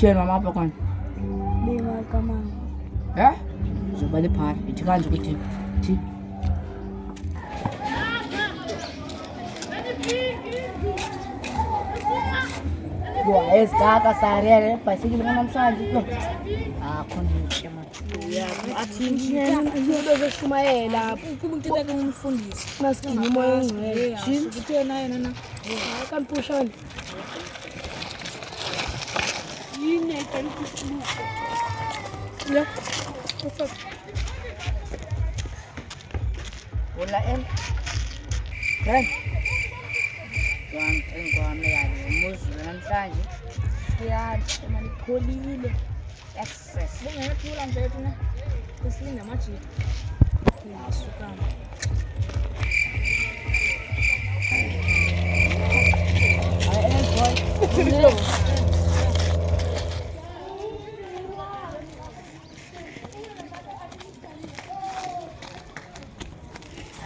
10 mama apha khona. Lima kamama. Eh? Zoba liphara. Ithi kanje ukuthi thi. Yo, esikaka sarere bhayisikile namhlanje. Akho nje manje. Athi into zeshumayela umuntu etake umfundisi. Maskini moya ongcwele. Ukuthena yena na. Akampushana. Yini ekanikusiluka. Ya. Hola en. Kan. Kwami yani umuzulu namhlanje. Siyathi manipholile. Excess. Bengayathula nje thina. Silinda amajiki. Ngisukana.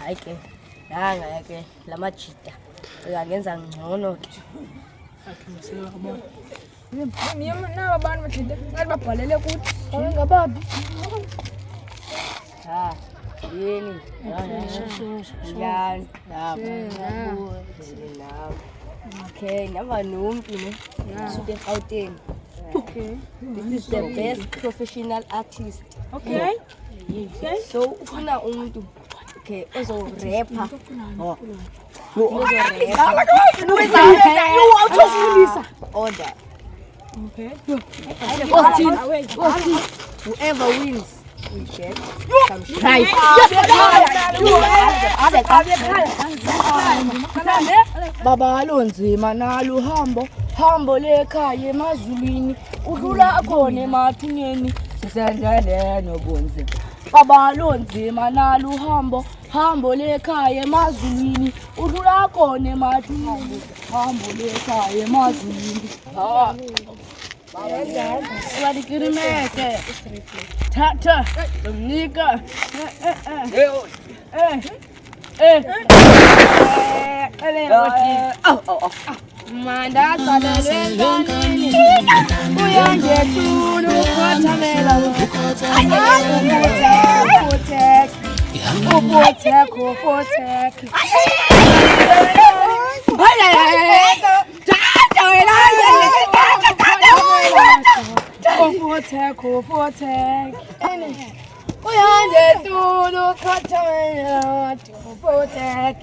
Hayi ke. Nanga ke lamajita. Uyangenza ngcono ke. Akhimisela kabona. Niyama naba abantu bajita. Ngathi babhalele kuthi. Ngababi. Ha. Yini? Yani. Okay, never nomuntu ne. Sude Gauteng. Okay. This is the best professional artist. Okay. So ufuna umuntu okay ozo rapper. Oh. Order. Okay. Whoever wins will get some prize. Baba alonzima nalo hambo lekhaya emazulwini udlula khona emathuneni sisenzele nobunzima. Baba alonzima nalo hambo lekhaya emazulwini udlula khona emathuneni hambo lekhaya emazulwini. Ha. Wadikirimeke. Tata. Nika. Manda salelengani. Uyanje tulu kothamela upotek. Uyanje tulu kothamela upotek.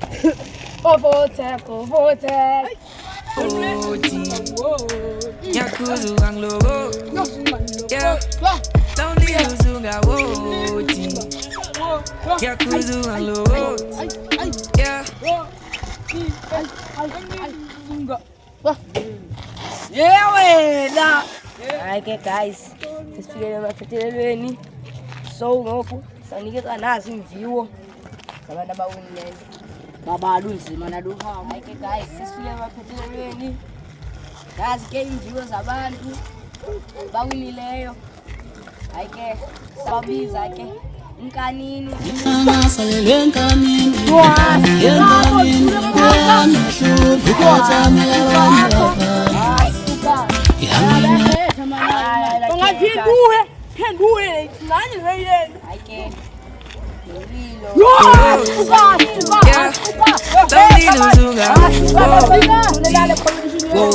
Nyakuzu anglobo. Yeah. Don't leave Zunga woti. Nyakuzu anglobo. Yeah. Yeah, wena. Okay guys, sesifikele emaphethelweni. So ngoku sanikeza nazi imviwo zabantu abawinileyo. Babala unzima naluhamba. Okay guys, sesifikele emaphethelweni. Nazi ke imviwo zabantu bawinileyo. Hayi ke sababiza ke inkanini. Salelwe nkanini. Yenkanini. Phenduwe nani weyena. Hayi ke lilo. Yeah. Don't leave Zunga. Whoa.